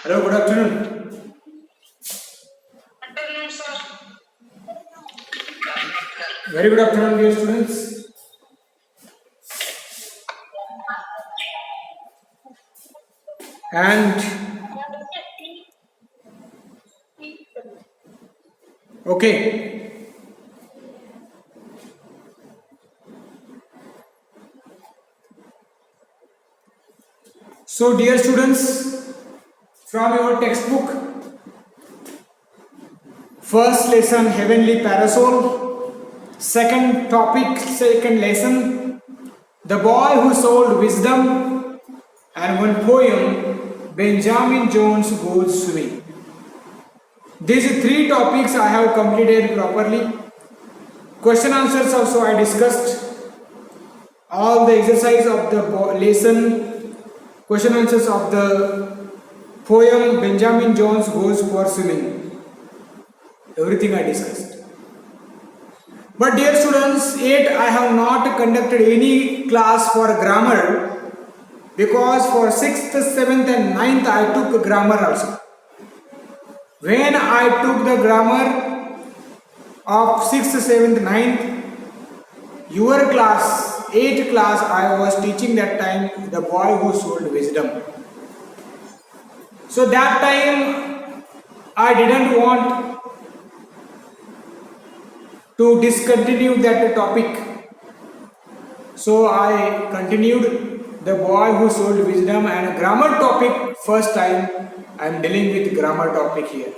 Hello, good afternoon. Afternoon, sir. Very good afternoon, dear students. And okay, so dear students, from your textbook, first lesson Heavenly Parasol, second topic, second lesson, The Boy Who Sold Wisdom, and one poem, Benjamin Jones Goes Swimming. These three topics I have completed properly. Question answers also I discussed. All the exercise of the lesson, question answers of the poem Benjamin Jones Goes for Swimming. Everything I discussed. But dear students, yet I have not conducted any class for grammar because for 6th, 7th and 9th I took grammar also. When I took the grammar of 6th, 7th, 9th, your class, 8th class, I was teaching that time The Boy Who Sold Wisdom. So that time I didn't want to discontinue that topic. So I continued The Boy Who Sold Wisdom and grammar topic. First time I am dealing with grammar topic here.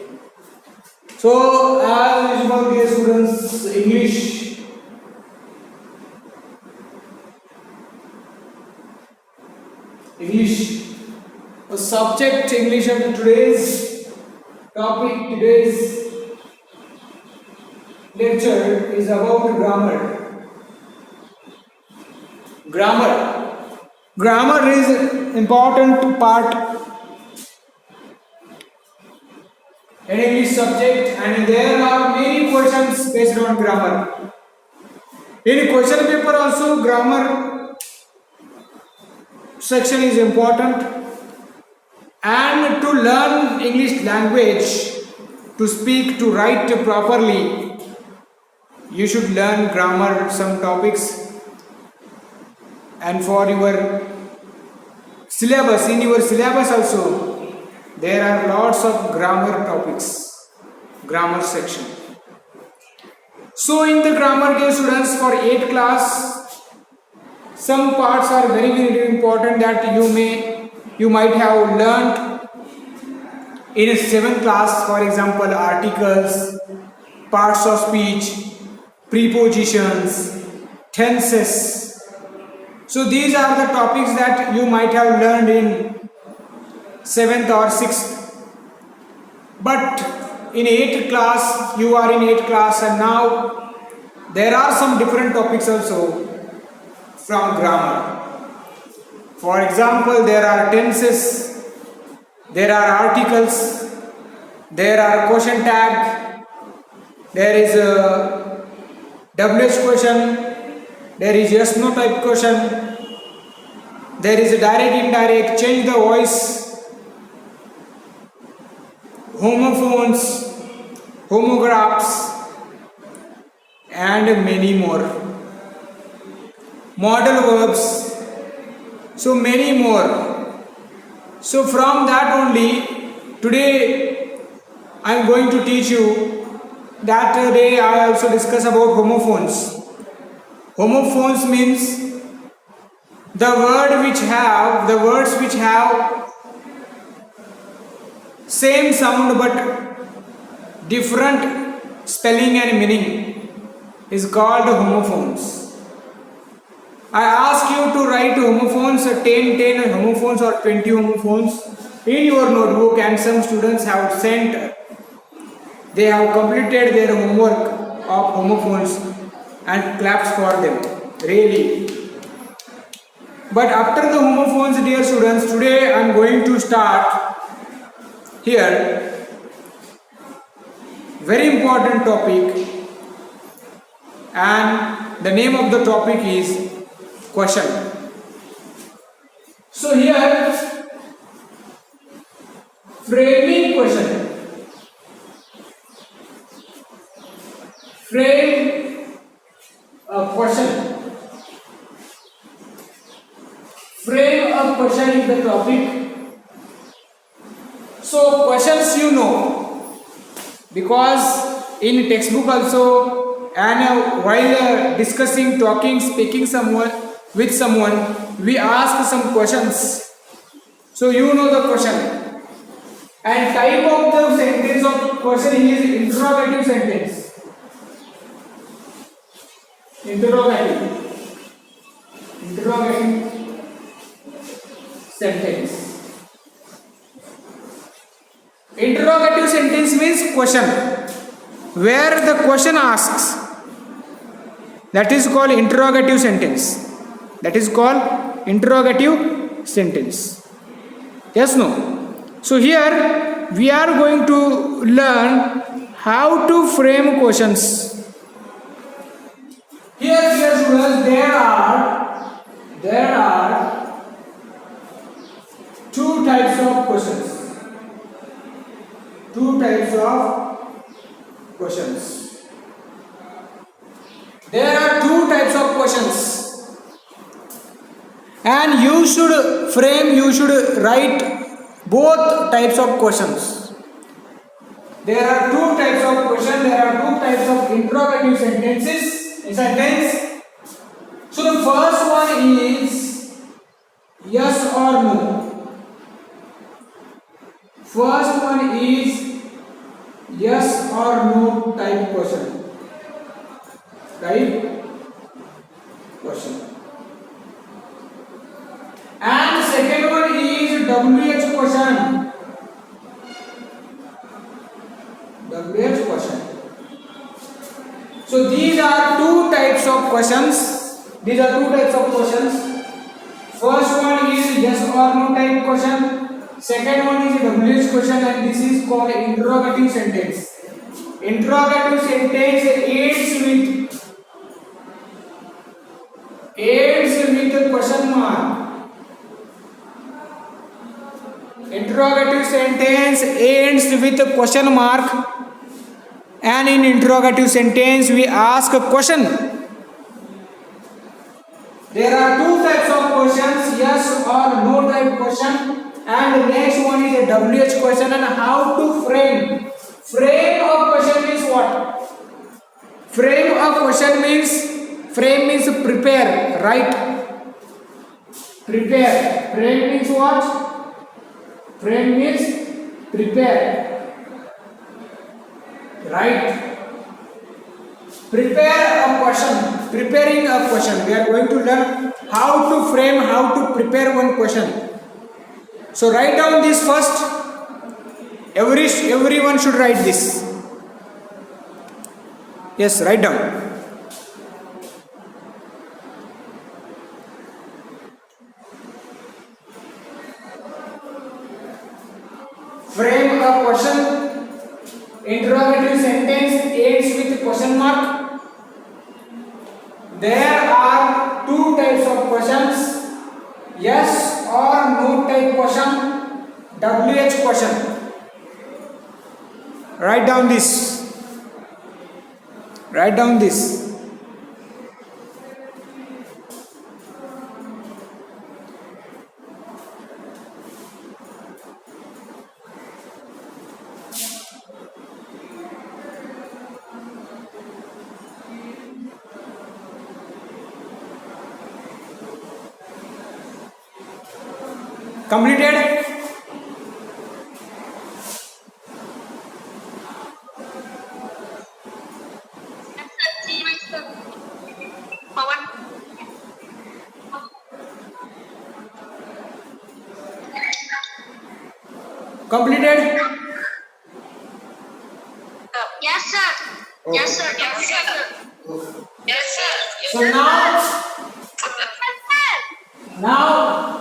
So as usual, dear students, English, the subject English of today's topic, today's lecture is about grammar. Grammar is important part in English subject, and there are many questions based on grammar. In question paper also grammar section is important, and to learn English language, to speak, to write properly, you should learn grammar some topics. And for your syllabus, in your syllabus also, there are lots of grammar topics, grammar section. So in the grammar, dear students, for 8th class, some parts are very, very important that you might have learned in 7th class. For example, articles, parts of speech, prepositions, tenses. So these are the topics that you might have learned in 7th or 6th. But in 8th class, you are in 8th class, and now there are some different topics also from grammar. For example, there are tenses, there are articles, there are question tag, there is a WH question, there is yes no type question, there is a direct indirect, change the voice, homophones, homographs, and many more. Modal verbs, so many more. So from that only, today I am going to teach you. That day I also discuss about homophones. Homophones means the words which have same sound but different spelling and meaning is called homophones. I ask you to write homophones, 10 homophones or 20 homophones in your notebook, and some students have sent, they have completed their homework of homophones and claps for them, really. But after the homophones, dear students, today I am going to start here very important topic, and the name of the topic is question. So here Framing question. Frame a question. Frame a question is the topic. So questions you know, because in textbook also, and while discussing, talking, speaking someone with someone, we ask some questions. So you know the question. And type of the sentence of question is interrogative sentence. Interrogative sentence. Interrogative sentence means question, where the question asks. That is called interrogative sentence. That is called interrogative sentence. Yes, no? So here we are going to learn how to frame questions. Here, dear students, there are two types of questions. Two types of questions. There are two types of questions, and you should write both types of questions. There are two types of questions. There are two types of interrogative sentences. Sentence. So the first one is yes or no. First one is yes or no type question. Type question. And second one is WH question. WH question. So these are two types of questions. These are two types of questions. First one is yes or no type question. Second one is WH question, and this is called interrogative sentence. Interrogative sentence ends with question mark. Interrogative sentence ends with a question mark, and in interrogative sentence we ask a question. There are two types of questions, yes or no type question, and the next one is a WH question. And how to frame a question means what? Frame means prepare, right? Prepare. Frame means what? Frame means prepare, right? Prepare a question. Preparing a question. We are going to learn how to frame, how to prepare one question. So write down this first. Everyone should write this. Yes, write down. Frame a question. Interrogative sentence ends with question mark. There are two types of questions, yes or no type question, WH question. Write down this. Write down this. Completed? Completed? Yes, sir. Okay. Yes, sir. Yes, sir. Yes, sir. So now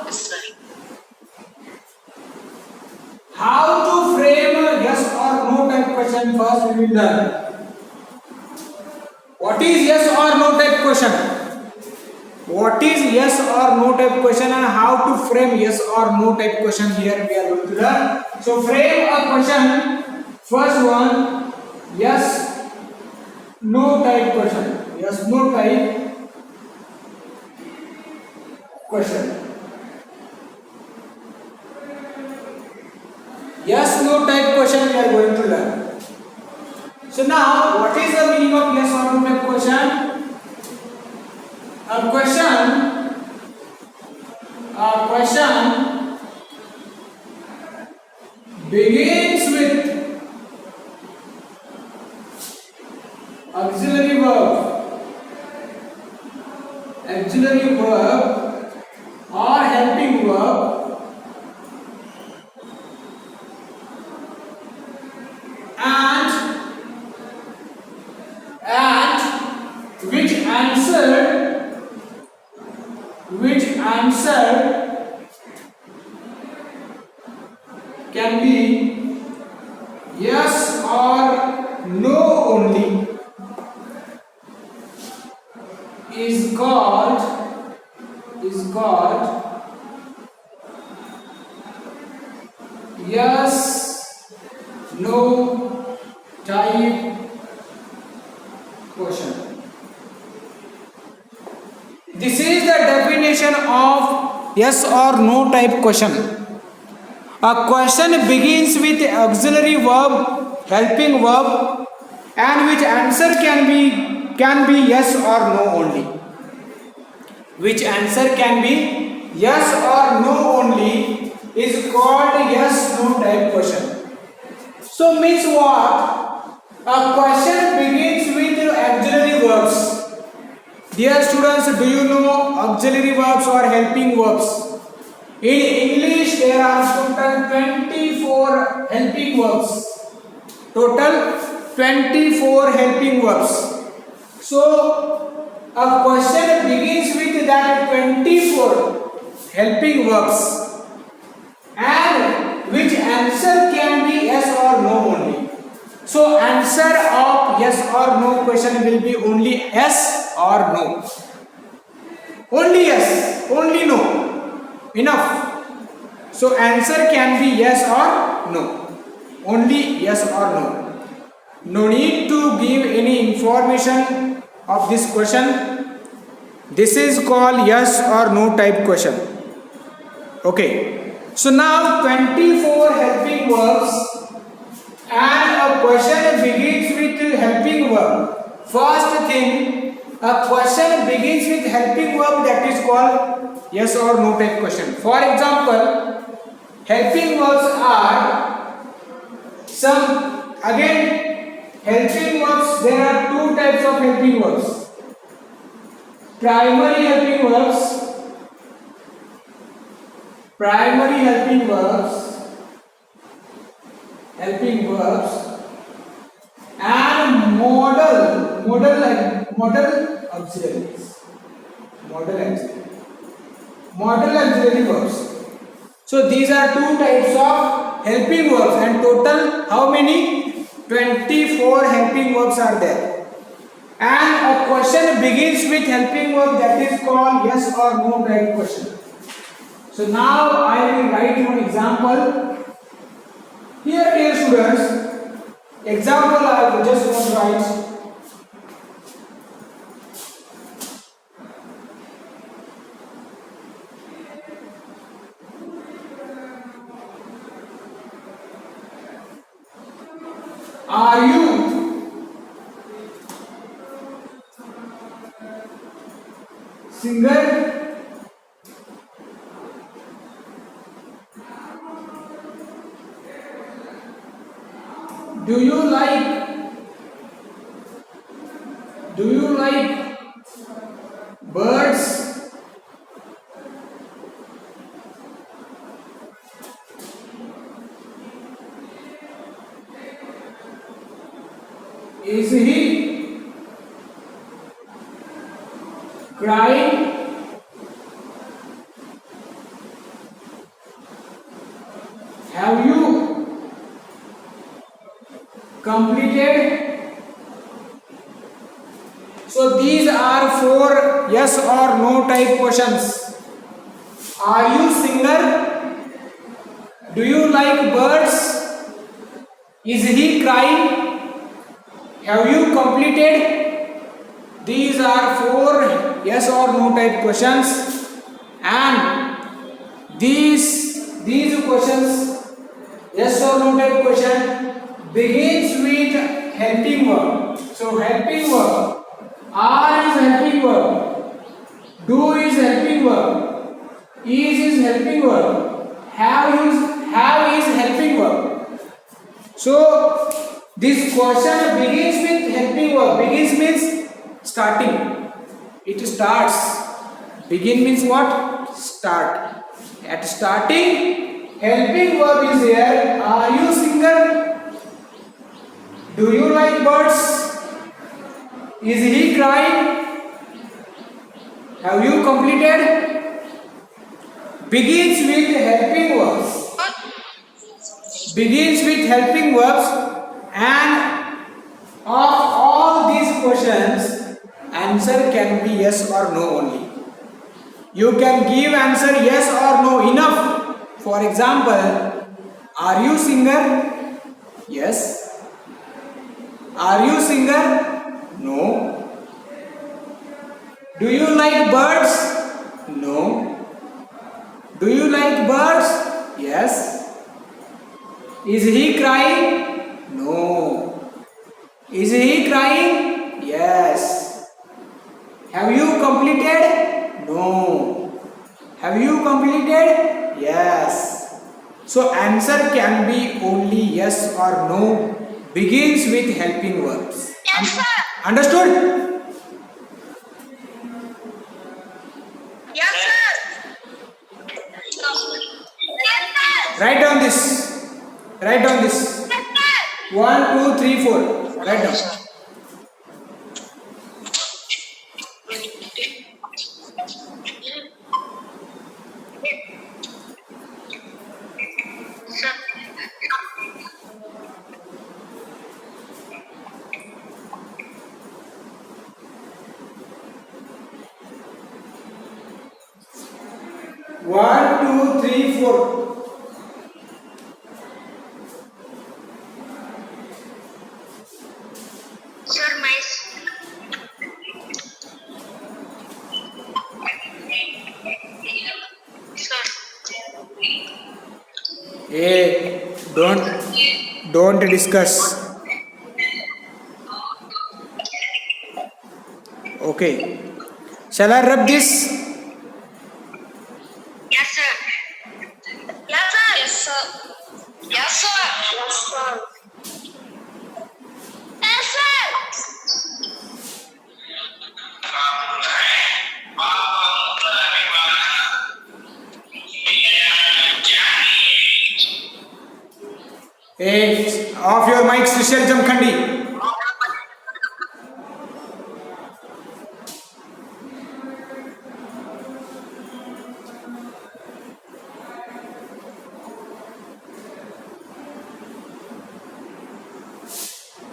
Yes, sir. how to frame a yes or no type question first we will learn. What is yes or no type question? What is yes or no type question and how to frame yes or no type question here we are going to learn. So frame a question. First one, yes no type question. Yes no type question. Yes no type question we are going to learn. So now what is the meaning of yes or no type question? A question begins with auxiliary verb or helping verb and which answer can be yes or no only is called yes no type question. This is the definition of yes or no type question. A question begins with auxiliary verb, helping verb, and which answer can be yes or no only. Which answer can be yes or no only is called yes no type question. So means what? A question begins with auxiliary verbs. Dear students, do you know auxiliary verbs or helping verbs? In English, there are total 24 helping verbs. Total 24 helping verbs. So, a question begins with that 24 helping verbs and which answer can be yes or no only. So, answer of yes or no question will be only yes or no. Only yes, only no. Enough. So answer can be yes or no. Only yes or no. No need to give any information of this question. This is called yes or no type question. Okay. So now 24 helping verbs and a question begins with helping verb. First thing, a question begins with helping verb, that is called yes or no type question. For example, helping verbs are some, again helping verbs, there are two types of helping verbs. Primary helping verbs and modal auxiliaries. Modal auxiliary verbs. So these are two types of helping verbs and total how many? 24 helping verbs are there. And a question begins with helping verb, that is called yes or no type question. So now I will write one example. Here dear students, example I will just want to write. Are you single? Do you like birds? Is he crying? Have you completed? So these these are four yes or no type questions. Are you singer? Do you like birds? Is he crying? Have you completed? These are four yes or no type questions, and these questions, yes or no type question, begins with helping verb. So helping verb, are is helping verb, do is helping verb, is helping verb, have is helping verb. So this question begins with helping verb. Begins means starting. It starts. Begin means what? Start. At starting, helping verb is there. Are you singer? Do you like birds? Is he crying? Have you completed? Begins with helping verbs. Begins with helping verbs, and of all these questions, answer can be yes or no only. You can give answer yes or no enough. For example, are you singer? Yes. Are you singer? No. Do you like birds? No. Do you like birds? Yes. Is he crying? No. Is he crying? Yes. Have you completed? No. Have you completed? Yes. So answer can be only yes or no. Begins with helping verbs. Yes, sir. Understood? Yes, sir. Yes, sir. Write down this. Write down this. Yes, sir. 1, 2, 3, 4. Write down. Sir. 1, 2, 3, 4. Sir, my sir. Hey, don't discuss. Okay. Shall I rub this? Yes, sir. Yes, sir. Yes, sir. Yes, sir. Yes, sir. Yes, sir. Hey, off your mic, Srishal Jamkhandi.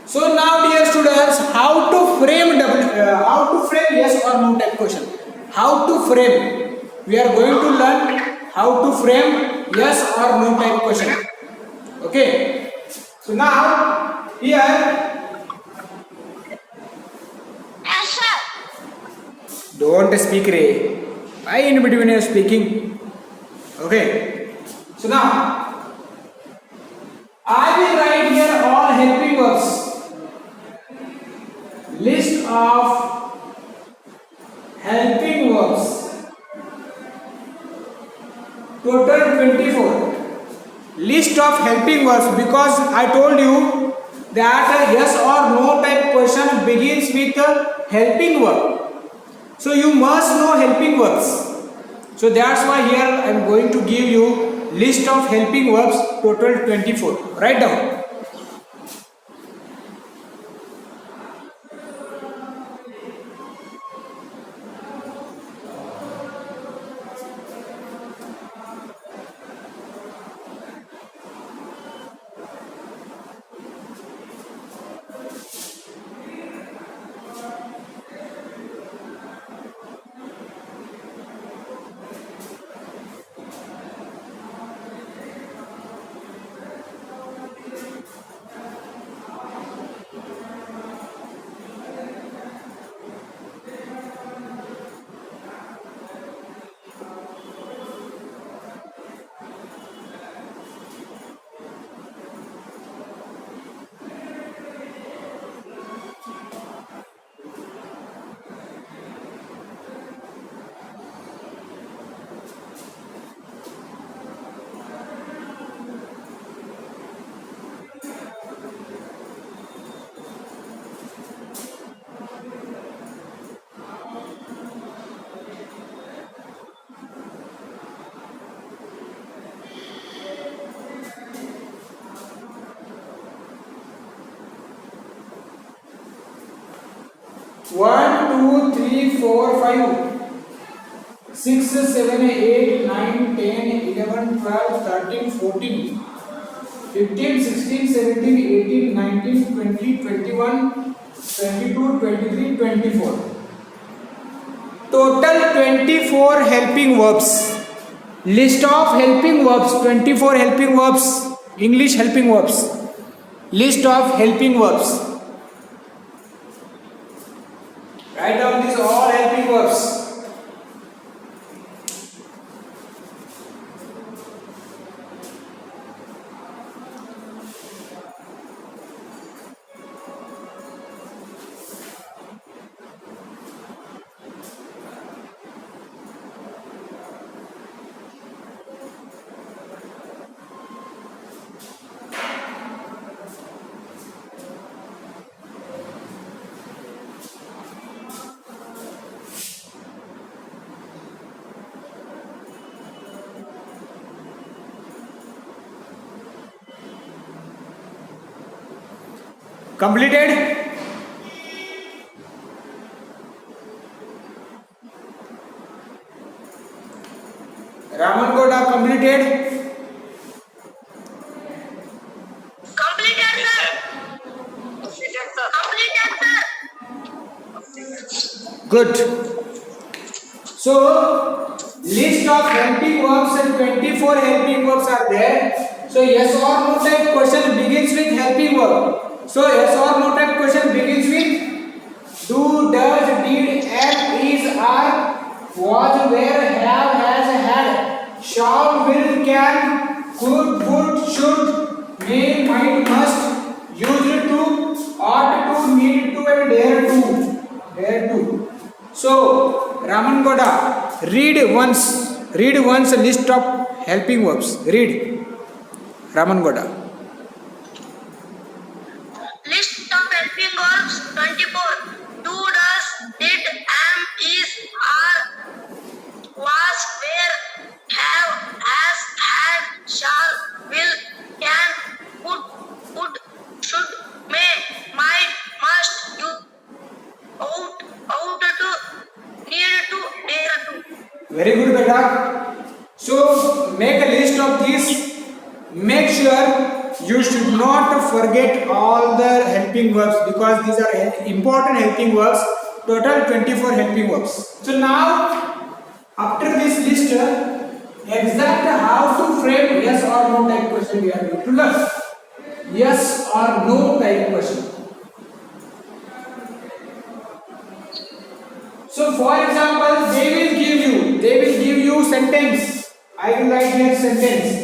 So now, dear students, how to frame yes or no type question. How to frame? We are going to learn how to frame yes or no type question. Okay. So now here, Yes, sir. don't speak, Ray. Why in between you are speaking? Okay. So now I will write here all helping verbs. List of helping verbs. Total 24. List of helping verbs, because I told you that a yes or no type question begins with a helping verb. So you must know helping verbs. So that's why here I am going to give you list of helping verbs, total 24. Write down. 1, 2, 3, 4, 5, 6, 7, 8, 9, 10, 11, 12, 13, 14, 15, 16, 17, 18, 19, 20, 21, 22, 23, 24. Total 24 helping verbs. List of helping verbs, 24 helping verbs, English helping verbs. List of helping verbs. Write down these all helping verbs. Completed? Ramangoda completed? Completed, sir. Completed, sir. Good. So, list of helping verbs and 24 helping verbs are there. So, yes or no type question begins with helping verb. So, yes or no type question begins with do, does, did, am, is, are, was, were, have, has, had, shall, will, can, could, would, should, may, might, must, used to, ought to, need to, and dare to. Dare to. So, Ramangoda, read once a list of helping verbs. Read, Ramangoda. List of helping verbs 24. Do, does, did, am, is, are, was, were, have, has, had, shall, will, can, would, should, may, might, must, ought to, need to, dare to. Very good, beta. So, make a list of these. Make sure you should not forget all the helping verbs because these are important helping verbs. Total 24 helping verbs. So now, after this list, exact how to frame yes or no type question we are going to learn. Yes or no type question. So for example, they will give you sentence. I will write here sentence.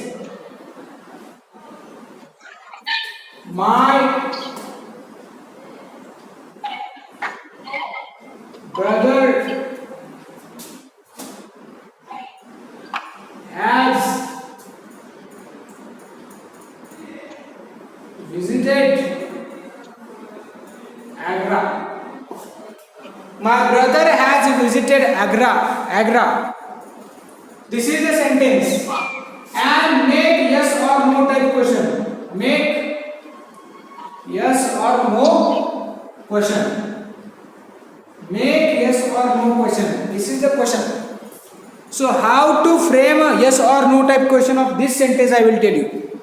My brother has visited Agra. My brother has visited Agra. This is the sentence. And make yes or no type question. Make yes or no question. Make yes or no question. This is the question. So how to frame a yes or no type question of this sentence I will tell you.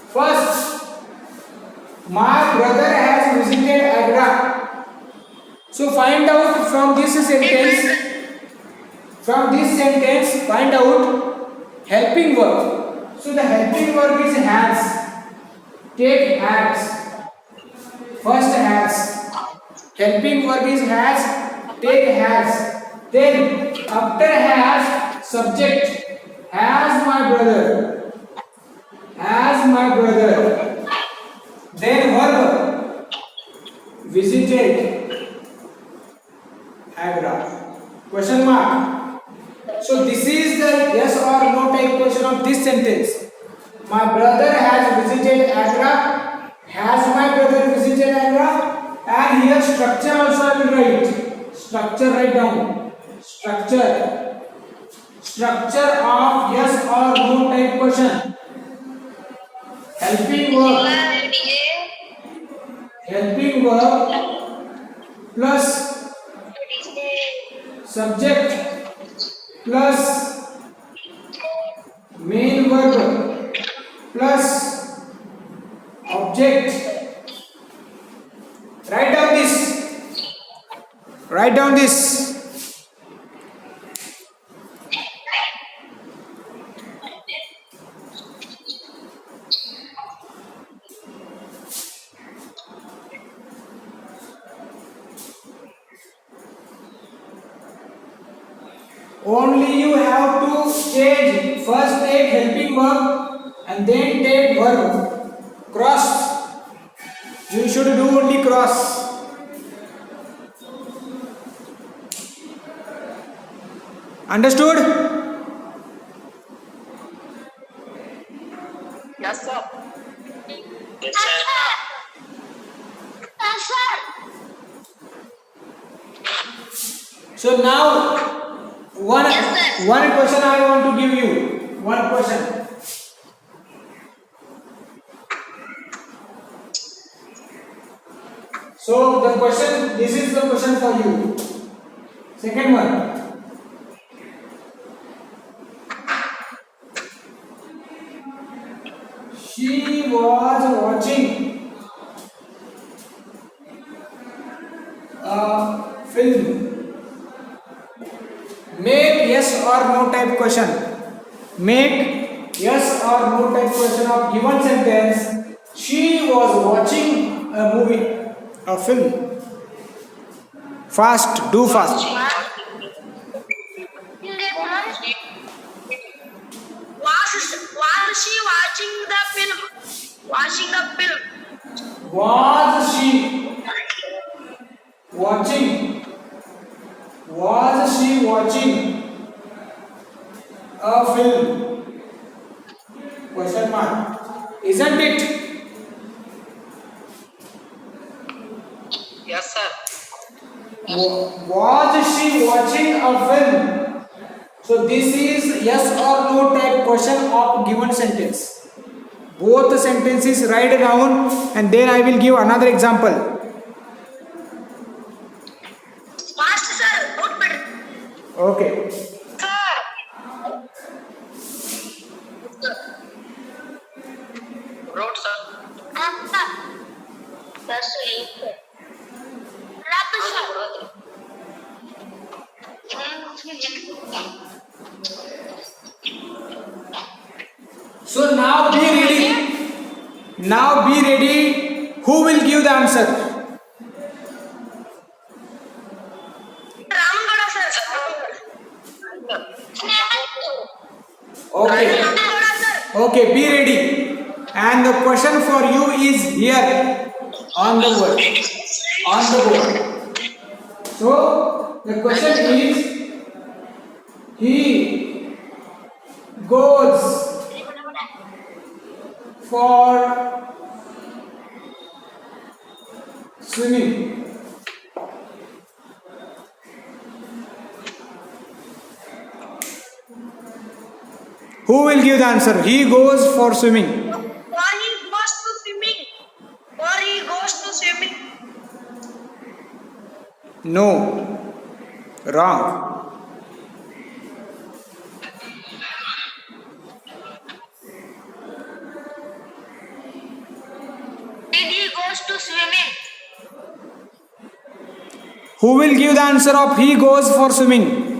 First, my brother has visited Agra. So find out from this sentence. Find out helping verb. So the helping verb is has. Take has. First has. Helping verb is has. Take has. Then after has, subject. Has my brother. Has my brother. Then verb. Visited Agra. Question mark. So this is the yes or no type question of this sentence. My brother has visited Agra. Has my brother visited Agra? And here structure also I will write. Structure write down. Structure. Structure of yes or no type question. Helping verb. Helping verb. plus subject plus main verb plus object. Write down this. Write down this. Only you have to change. First take helping verb and then take verb. Cross. You should do only cross. Understood? Yes, sir. Yes, sir. Yes, sir. So now one Yes, sir. one question I want to give you. One question. So the question, this is the question for you. Second one. She was watching a film. Make yes or no type question. Make yes or no type question of given sentence. She was watching a movie, a film. Fast, do fast. Was she watching the film? Watching the film. Was she watching? Was she watching a film? Question mark. Isn't it? Yes, sir. Was she watching a film? So this is yes or no type question of given sentence. Both the sentences write down and then I will give another example. Fast, sir. Not better. Okay. Sir. Wrote, sir. That's it. Lap, sir. So now be ready. Now be ready. Who will give the answer? Ramangada, sir. Okay. Ramangada, sir. Okay, be ready. And the question for you is here on the board. On the board. So the question is, he goes for swimming. Who will give the answer? He goes for swimming. Or he goes to swimming. Or he goes to swimming. No. Wrong. Did he goes to swimming? Who will give the answer of he goes for swimming?